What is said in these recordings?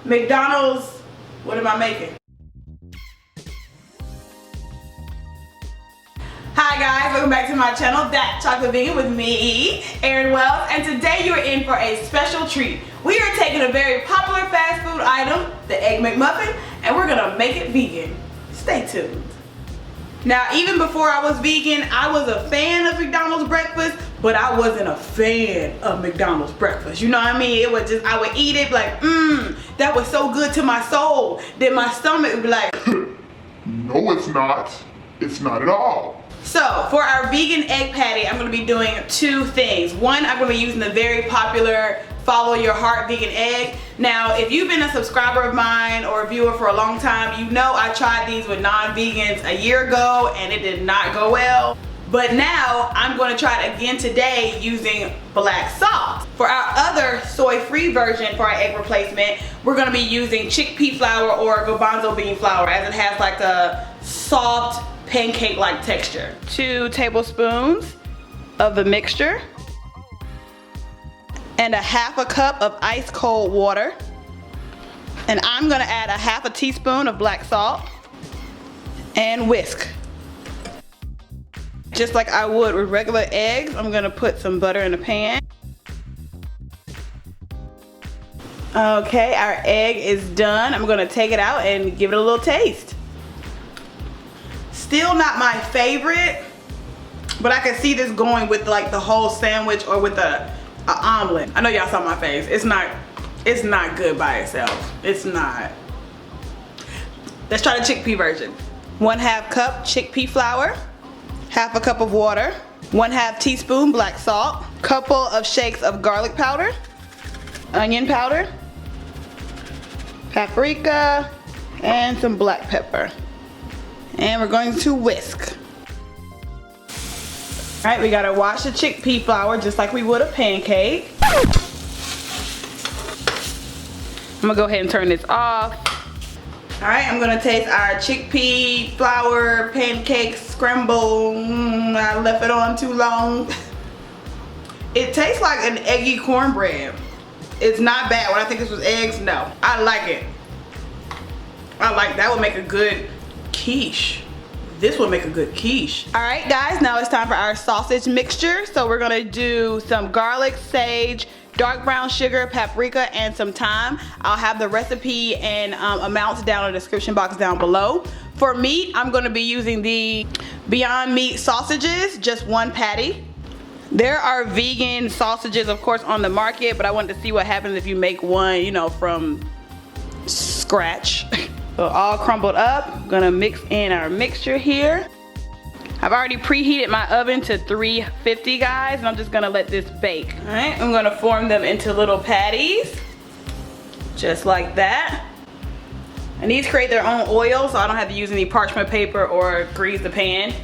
McDonald's, what am I making? Hi guys, welcome back to my channel, ThatChocolateVegan with me, Erin Wells, and today you are in for a special treat. We are taking a very popular fast food item, the Egg McMuffin, and we're gonna make it vegan. Stay tuned. Now, even before I was vegan, I was a fan of McDonald's breakfast, but I wasn't a fan of McDonald's breakfast. You know what I mean? It was just, I would eat it like, that was so good to my soul. Then my stomach would be like, no, it's not. It's not at all. So, for our vegan egg patty, I'm going to be doing two things. One, I'm going to be using the very popular Follow Your Heart vegan egg. Now, if you've been a subscriber of mine or a viewer for a long time, you know I tried these with non-vegans a year ago and it did not go well. But now, I'm going to try it again today using black salt. For our other soy-free version for our egg replacement, we're going to be using chickpea flour or garbanzo bean flour, as it has like a soft pancake-like texture. 2 tablespoons of the mixture and a half a cup of ice cold water, and I'm gonna add a half a teaspoon of black salt and whisk. Just like I would with regular eggs, I'm gonna put some butter in the pan. Okay, our egg is done. I'm gonna take it out and give it a little taste. Still not my favorite, but I can see this going with like the whole sandwich or with a omelet. I know y'all saw my face. It's not good by itself. It's not. Let's try the chickpea version. 1/2 cup chickpea flour, half a cup of water, 1/2 teaspoon black salt, couple of shakes of garlic powder, onion powder, paprika, and some black pepper. And we're going to whisk. All right, we gotta wash the chickpea flour just like we would a pancake. I'm gonna go ahead and turn this off. All right, I'm gonna taste our chickpea flour pancake scramble. I left it on too long. It tastes like an eggy cornbread. It's not bad. When I think this was eggs, no. I like it. I like that. Would make a good quiche. This will make a good quiche. All right, guys, now it's time for our sausage mixture. So we're gonna do some garlic, sage, dark brown sugar, paprika, and some thyme. I'll have the recipe and amounts down in the description box down below. For meat, I'm gonna be using the Beyond Meat sausages, just 1 patty. There are vegan sausages, of course, on the market, but I wanted to see what happens if you make one, you know, from scratch. So all crumbled up. I'm gonna mix in our mixture here. I've already preheated my oven to 350, guys, and I'm just gonna let this bake. All right, I'm gonna form them into little patties, just like that. And these create their own oil, so I don't have to use any parchment paper or grease the pan.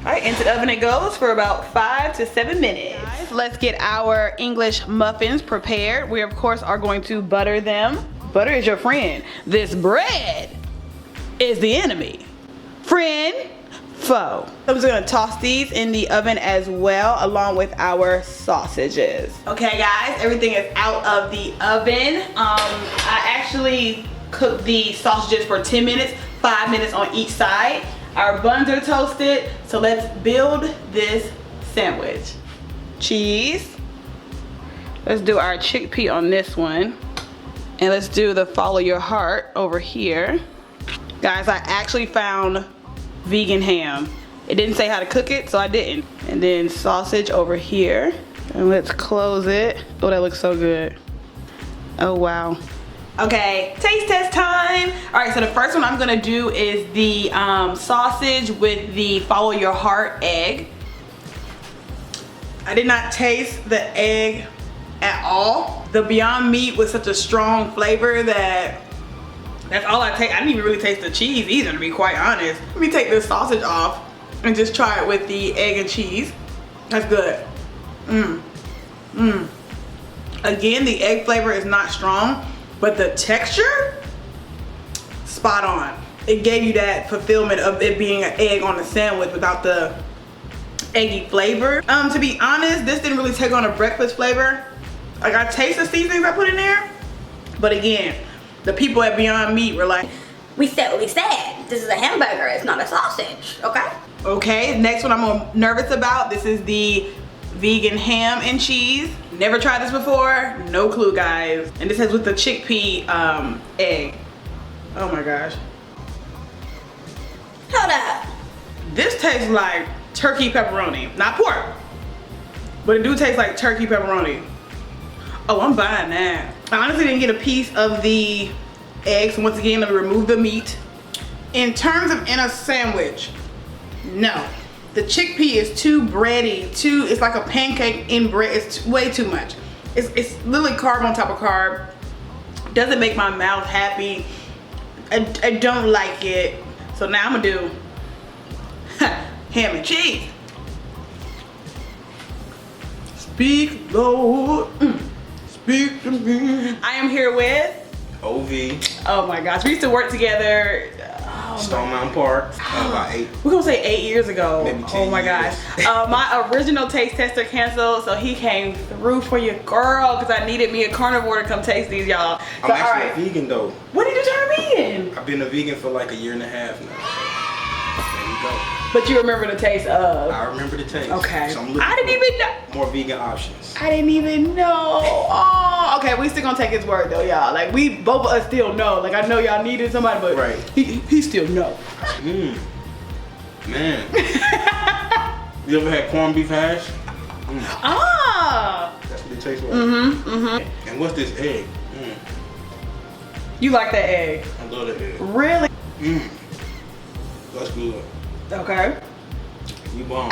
All right, into the oven it goes for about 5 to 7 minutes. Guys, let's get our English muffins prepared. We, of course, are going to butter them. Butter is your friend. This bread is the enemy. Friend, foe. I'm just gonna toss these in the oven as well, along with our sausages. Okay, guys, everything is out of the oven. I actually cooked the sausages for 10 minutes, 5 minutes on each side. Our buns are toasted, so let's build this sandwich. Cheese. Let's do our chickpea on this one. And let's do the Follow Your Heart over here. Guys, I actually found vegan ham. It didn't say how to cook it, so I didn't. And then sausage over here. And let's close it. Oh, that looks so good. Oh, wow. Okay, taste test time. All right, so the first one I'm gonna do is the sausage with the Follow Your Heart egg. I did not taste the egg at all. The Beyond Meat was such a strong flavor that that's all I take. I didn't even really taste the cheese either, to be quite honest. Let me take this sausage off and just try it with the egg and cheese. That's good. Again, the egg flavor is not strong, but the texture, spot on. It gave you that fulfillment of it being an egg on a sandwich without the eggy flavor. To be honest, this didn't really take on a breakfast flavor. Like, I taste the seasonings I put in there, but again, the people at Beyond Meat were like, We said what we said. This is a hamburger, it's not a sausage, okay? okay, next one I'm nervous about. This is the vegan ham and cheese. Never tried this before, no clue guys. And this is with the chickpea egg. Oh my gosh. Hold up. This tastes like turkey pepperoni, not pork, but it do taste like turkey pepperoni. Oh, I'm buying that. I honestly didn't get a piece of the egg, so once again, let me remove the meat. In terms of in a sandwich, no. The chickpea is too bready, it's like a pancake in bread. It's way too much. It's literally carb on top of carb. Doesn't make my mouth happy. I don't like it. So now I'm gonna do ham and cheese. Speak, Lord. Speak to me. I am here with OV. Oh my gosh, we used to work together. Stone Mountain Park. About 8. We're gonna say 8 years ago. Maybe 10 oh my years. gosh. My original taste tester canceled, so he came through for your girl because I needed me a carnivore to come taste these, y'all. I'm actually a vegan though. When did you turn vegan? I've been a vegan for like a year and a half now. So there you go. But you remember the taste of? I remember the taste. Okay. So I'm looking I didn't for even know. more vegan options. I didn't even know. Oh, okay. We still gonna take his word though, y'all. Like we both of us still know. Like I know y'all needed somebody, but Right. he still know. Man. You ever had corned beef hash? Ah. That's what it tastes like. And what's this egg? You like that egg? I love that egg. Really? That's good. Okay. You bomb.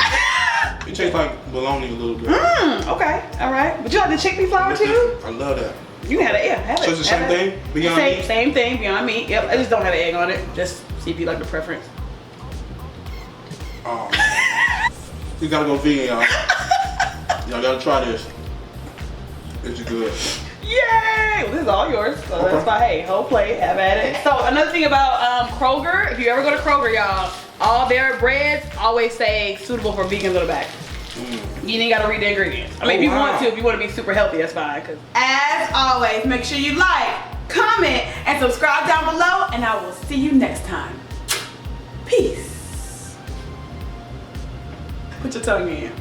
It tastes like bologna a little bit. Okay. All right. But you like the chickpea flour too? I love that. You can have it. Yeah, have it. So it's the Have same it. thing? Beyond same, Meat? Same thing. Beyond Meat. Yep. I just don't have an egg on it. Just see if you like the preference. Oh, man. You gotta go vegan, y'all. Y'all gotta try this. It's good. Yay! Well, this is all yours. So Okay. that's fine. Hey, whole plate. Have at it. So another thing about Kroger, if you ever go to Kroger, y'all, all their breads always say suitable for vegans on the back. You ain't gotta read the ingredients. I mean, Oh, if you wow. want to, if you want to be super healthy, that's fine. Cause as always, make sure you like, comment, and subscribe down below, and I will see you next time. Peace. Put your tongue in.